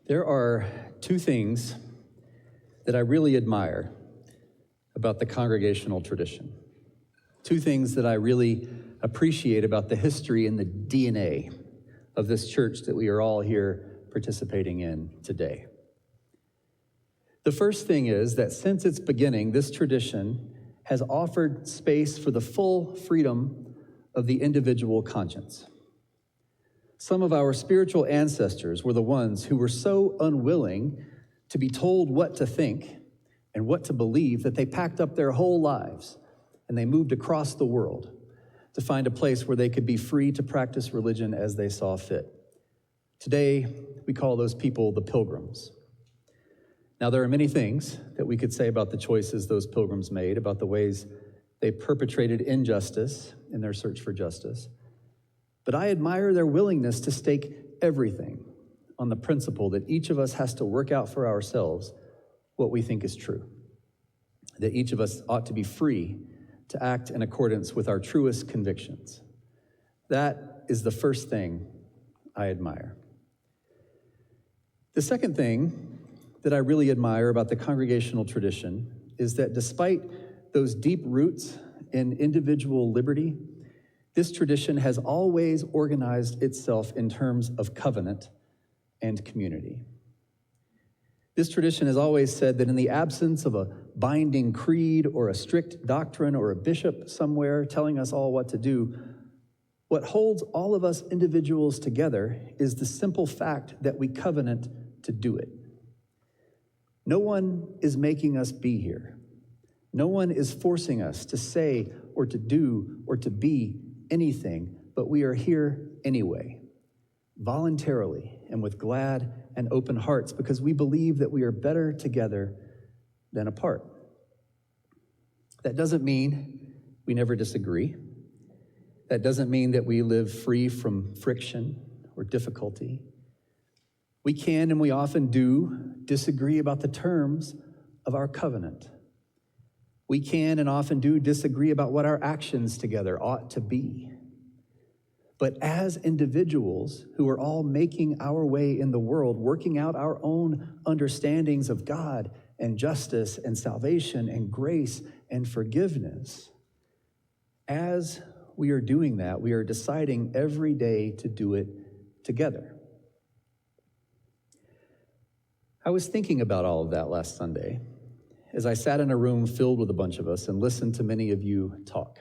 There are two things that I really admire about the congregational tradition. Two things that I really appreciate about the history and the DNA of this church that we are all here participating in today. The first thing is that since its beginning, this tradition has offered space for the full freedom of the individual conscience. Some of our spiritual ancestors were the ones who were so unwilling to be told what to think and what to believe that they packed up their whole lives and they moved across the world to find a place where they could be free to practice religion as they saw fit. Today, we call those people the Pilgrims. Now, there are many things that we could say about the choices those Pilgrims made, about the ways they perpetrated injustice in their search for justice. But I admire their willingness to stake everything on the principle that each of us has to work out for ourselves what we think is true, that each of us ought to be free to act in accordance with our truest convictions. That is the first thing I admire. The second thing that I really admire about the congregational tradition is that despite those deep roots in individual liberty, this tradition has always organized itself in terms of covenant and community. This tradition has always said that in the absence of a binding creed or a strict doctrine or a bishop somewhere telling us all what to do, what holds all of us individuals together is the simple fact that we covenant to do it. No one is making us be here. No one is forcing us to say or to do or to be anything, but we are here anyway, voluntarily and with glad and open hearts, because we believe that we are better together than apart. That doesn't mean we never disagree. That doesn't mean that we live free from friction or difficulty. We can and we often do disagree about the terms of our covenant. We can and often do disagree about what our actions together ought to be. But as individuals who are all making our way in the world, working out our own understandings of God and justice and salvation and grace and forgiveness, as we are doing that, we are deciding every day to do it together. I was thinking about all of that last Sunday as I sat in a room filled with a bunch of us and listened to many of you talk.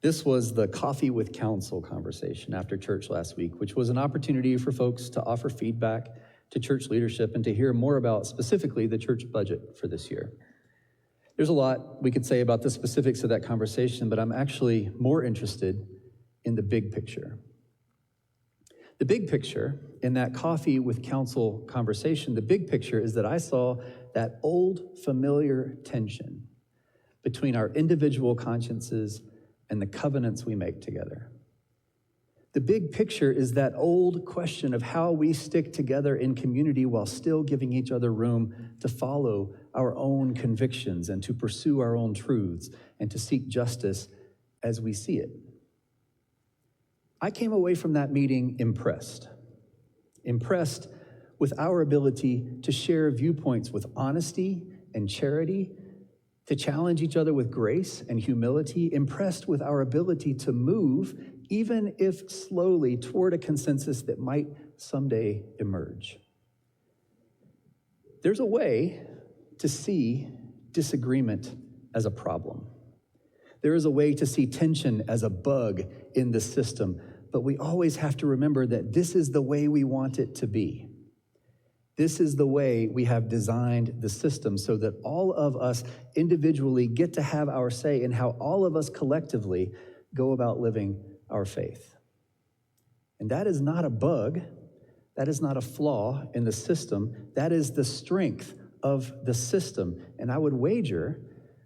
This was the Coffee with Counsel conversation after church last week, which was an opportunity for folks to offer feedback to church leadership and to hear more about specifically the church budget for this year. There's a lot we could say about the specifics of that conversation, but I'm actually more interested in the big picture. The big picture in that Coffee with Counsel conversation, the big picture is that I saw that old familiar tension between our individual consciences and the covenants we make together. The big picture is that old question of how we stick together in community while still giving each other room to follow our own convictions and to pursue our own truths and to seek justice as we see it. I came away from that meeting impressed with our ability to share viewpoints with honesty and charity, to challenge each other with grace and humility, impressed with our ability to move, even if slowly, toward a consensus that might someday emerge. There's a way to see disagreement as a problem. There is a way to see tension as a bug in the system, but we always have to remember that this is the way we want it to be. This is the way we have designed the system so that all of us individually get to have our say in how all of us collectively go about living our faith. And that is not a bug. That is not a flaw in the system. That is the strength of the system. And I would wager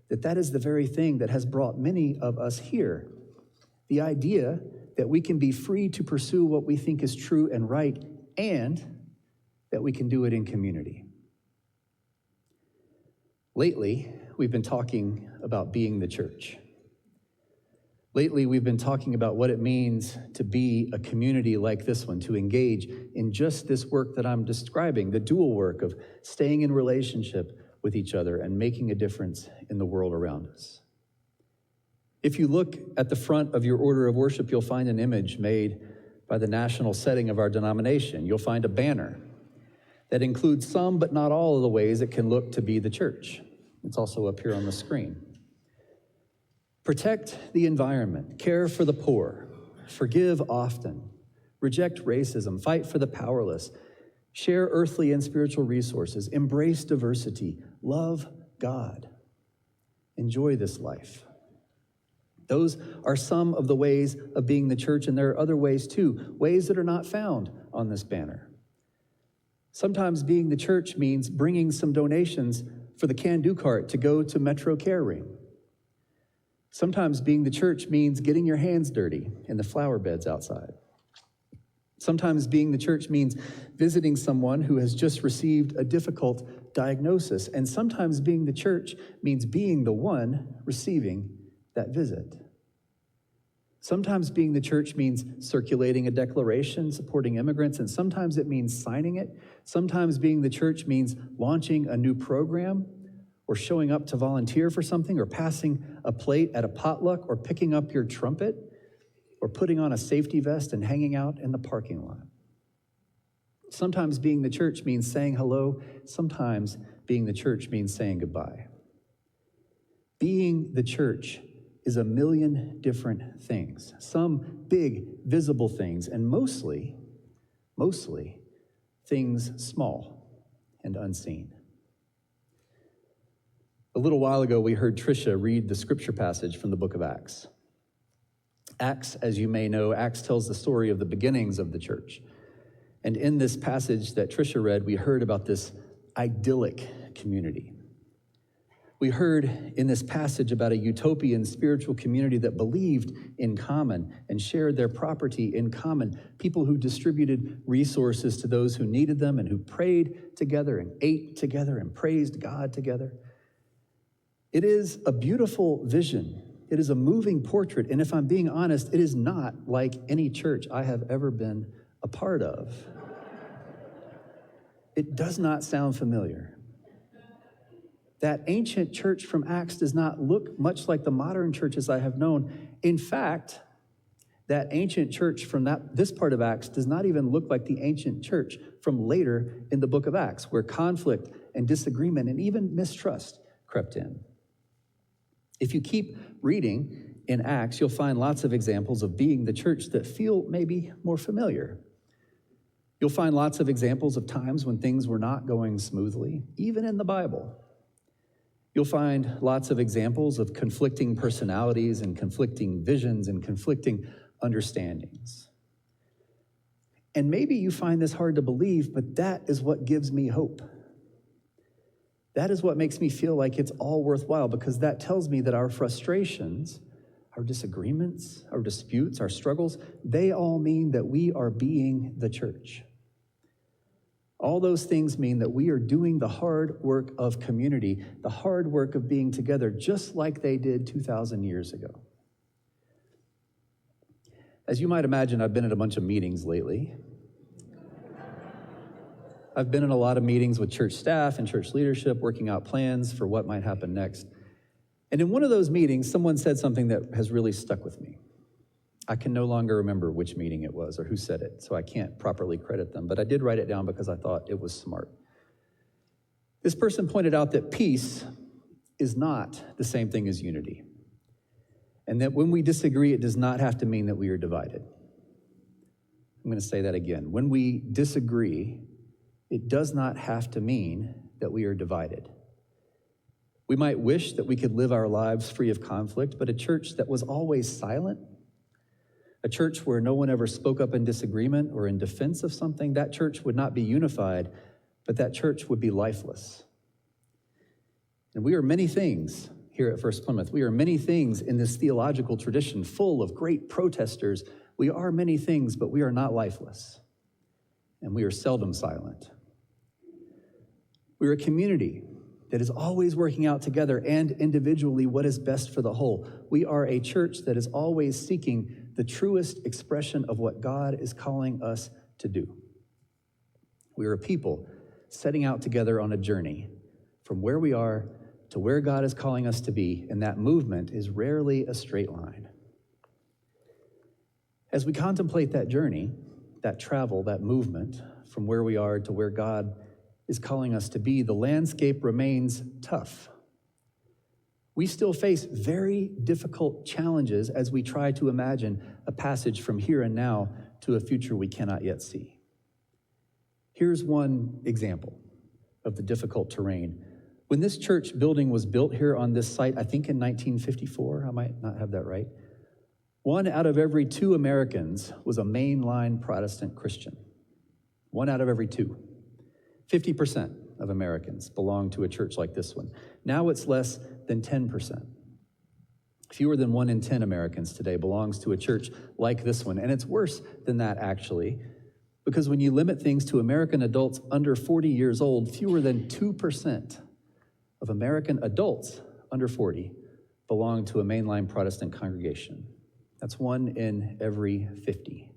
that that is the very thing that has brought many of us here. The idea that we can be free to pursue what we think is true and right, and that we can do it in community. Lately, we've been talking about being the church. Lately, we've been talking about what it means to be a community like this one, to engage in just this work that I'm describing, the dual work of staying in relationship with each other and making a difference in the world around us. If you look at the front of your order of worship, you'll find an image made by the national setting of our denomination. You'll find a banner that includes some but not all of the ways it can look to be the church. It's also up here on the screen. Protect the environment, care for the poor, forgive often, reject racism, fight for the powerless, share earthly and spiritual resources, embrace diversity, love God, enjoy this life. Those are some of the ways of being the church, and there are other ways too, ways that are not found on this banner. Sometimes being the church means bringing some donations for the can-do cart to go to Metro Care Ring. Sometimes being the church means getting your hands dirty in the flower beds outside. Sometimes being the church means visiting someone who has just received a difficult diagnosis. And sometimes being the church means being the one receiving that visit. Sometimes being the church means circulating a declaration supporting immigrants, and sometimes it means signing it. Sometimes being the church means launching a new program, or showing up to volunteer for something, or passing a plate at a potluck, or picking up your trumpet, or putting on a safety vest and hanging out in the parking lot. Sometimes being the church means saying hello. Sometimes being the church means saying goodbye. Being the church is a million different things, some big, visible things, and mostly things small and unseen. A little while ago, we heard Tricia read the scripture passage from the book of Acts. Acts, as you may know, Acts tells the story of the beginnings of the church. And in this passage that Tricia read, we heard about this idyllic community. We heard in this passage about a utopian spiritual community that believed in common and shared their property in common, people who distributed resources to those who needed them and who prayed together and ate together and praised God together. It is a beautiful vision. It is a moving portrait, and if I'm being honest, it is not like any church I have ever been a part of. It does not sound familiar. That ancient church from Acts does not look much like the modern churches I have known. In fact, that ancient church from this part of Acts does not even look like the ancient church from later in the book of Acts, where conflict and disagreement and even mistrust crept in. If you keep reading in Acts, you'll find lots of examples of being the church that feel maybe more familiar. You'll find lots of examples of times when things were not going smoothly, even in the Bible. You'll find lots of examples of conflicting personalities and conflicting visions and conflicting understandings. And maybe you find this hard to believe, but that is what gives me hope. That is what makes me feel like it's all worthwhile, because that tells me that our frustrations, our disagreements, our disputes, our struggles, they all mean that we are being the church. All those things mean that we are doing the hard work of community, the hard work of being together, just like they did 2,000 years ago. As you might imagine, I've been at a bunch of meetings lately. I've been in a lot of meetings with church staff and church leadership, working out plans for what might happen next. And in one of those meetings, someone said something that has really stuck with me. I can no longer remember which meeting it was or who said it, so I can't properly credit them, but I did write it down because I thought it was smart. This person pointed out that peace is not the same thing as unity, and that when we disagree, it does not have to mean that we are divided. I'm going to say that again. When we disagree, it does not have to mean that we are divided. We might wish that we could live our lives free of conflict, but a church that was always silent, a church where no one ever spoke up in disagreement or in defense of something, that church would not be unified, but that church would be lifeless. And we are many things here at First Plymouth. We are many things in this theological tradition full of great protesters. We are many things, but we are not lifeless. And we are seldom silent. We're a community that is always working out together and individually what is best for the whole. We are a church that is always seeking the truest expression of what God is calling us to do. We are a people setting out together on a journey from where we are to where God is calling us to be, and that movement is rarely a straight line. As we contemplate that journey, that travel, that movement from where we are to where God is calling us to be, the landscape remains tough. We still face very difficult challenges as we try to imagine a passage from here and now to a future we cannot yet see. Here's one example of the difficult terrain. When this church building was built here on this site, I think in 1954, I might not have that right, 1 out of every 2 Americans was a mainline Protestant Christian. 1 out of every 2. 50% of Americans belong to a church like this one. Now it's less than 10%. Fewer than 1 in 10 Americans today belongs to a church like this one. And it's worse than that, actually, because when you limit things to American adults under 40 years old, fewer than 2% of American adults under 40 belong to a mainline Protestant congregation. That's 1 in every 50.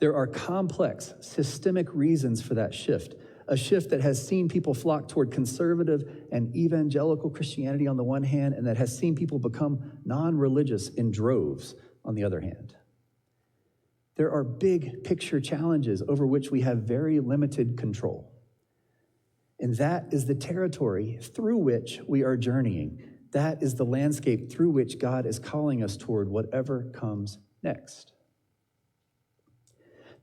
There are complex, systemic reasons for that shift, a shift that has seen people flock toward conservative and evangelical Christianity on the one hand, and that has seen people become non-religious in droves on the other hand. There are big picture challenges over which we have very limited control. And that is the territory through which we are journeying. That is the landscape through which God is calling us toward whatever comes next.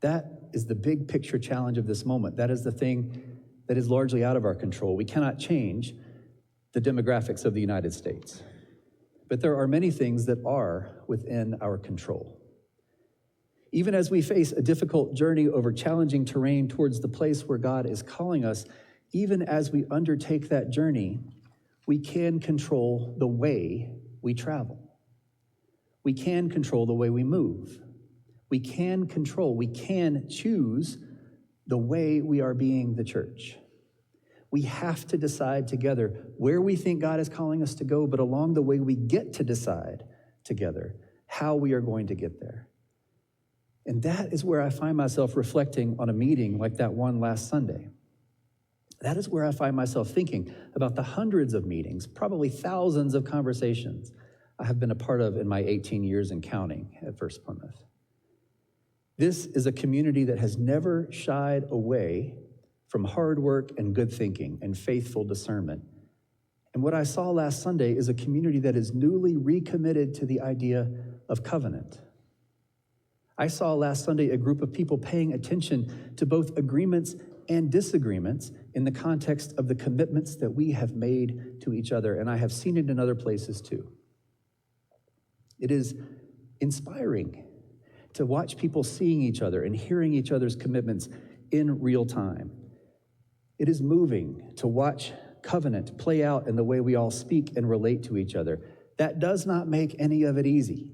That is the big picture challenge of this moment. That is the thing that is largely out of our control. We cannot change the demographics of the United States. But there are many things that are within our control. Even as we face a difficult journey over challenging terrain towards the place where God is calling us, even as we undertake that journey, we can control the way we travel. We can control the way we move. We can choose the way we are being the church. We have to decide together where we think God is calling us to go, but along the way we get to decide together how we are going to get there. And that is where I find myself reflecting on a meeting like that one last Sunday. That is where I find myself thinking about the hundreds of meetings, probably thousands of conversations I have been a part of in my 18 years and counting at First Plymouth. This is a community that has never shied away from hard work and good thinking and faithful discernment. And what I saw last Sunday is a community that is newly recommitted to the idea of covenant. I saw last Sunday a group of people paying attention to both agreements and disagreements in the context of the commitments that we have made to each other, and I have seen it in other places too. It is inspiring to watch people seeing each other and hearing each other's commitments in real time. It is moving to watch covenant play out in the way we all speak and relate to each other. That does not make any of it easy.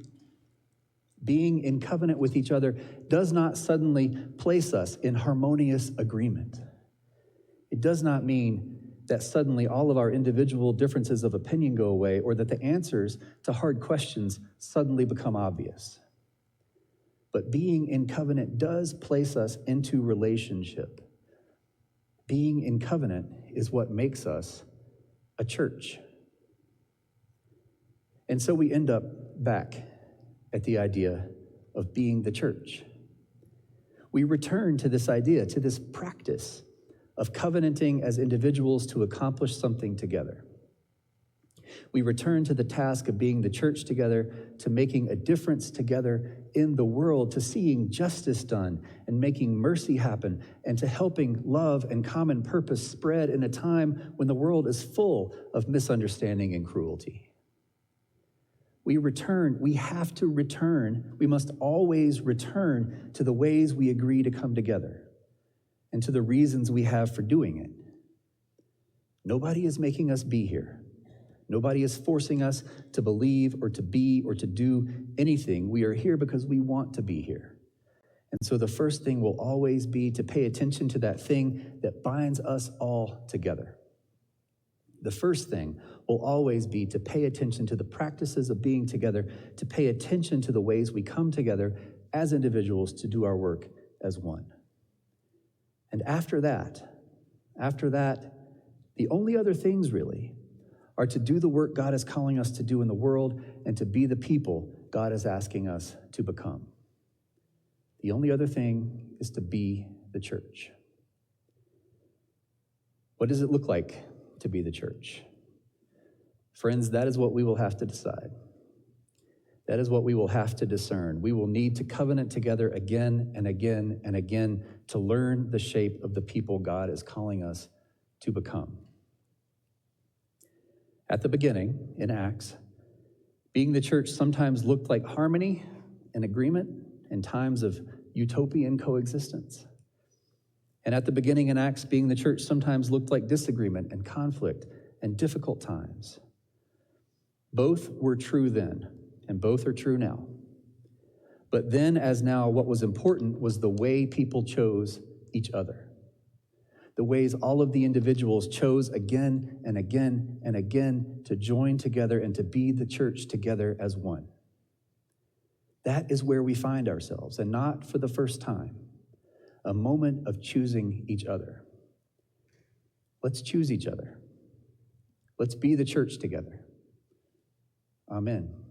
Being in covenant with each other does not suddenly place us in harmonious agreement. It does not mean that suddenly all of our individual differences of opinion go away, or that the answers to hard questions suddenly become obvious. But being in covenant does place us into relationship. Being in covenant is what makes us a church. And so we end up back at the idea of being the church. We return to this idea, to this practice of covenanting as individuals to accomplish something together. We return to the task of being the church together, to making a difference together in the world, to seeing justice done and making mercy happen, and to helping love and common purpose spread in a time when the world is full of misunderstanding and cruelty. We have to return, we must always return to the ways we agree to come together and to the reasons we have for doing it. Nobody is making us be here. Nobody is forcing us to believe or to be or to do anything. We are here because we want to be here. And so the first thing will always be to pay attention to that thing that binds us all together. The first thing will always be to pay attention to the practices of being together, to pay attention to the ways we come together as individuals to do our work as one. And after that, the only other things really are to do the work God is calling us to do in the world and to be the people God is asking us to become. The only other thing is to be the church. What does it look like to be the church? Friends, that is what we will have to decide. That is what we will have to discern. We will need to covenant together again and again and again to learn the shape of the people God is calling us to become. At the beginning, in Acts, being the church sometimes looked like harmony and agreement in times of utopian coexistence. And at the beginning in Acts, being the church sometimes looked like disagreement and conflict and difficult times. Both were true then, and both are true now. But then, as now, what was important was the way people chose each other. The ways all of the individuals chose again and again and again to join together and to be the church together as one. That is where we find ourselves, and not for the first time, a moment of choosing each other. Let's choose each other. Let's be the church together. Amen.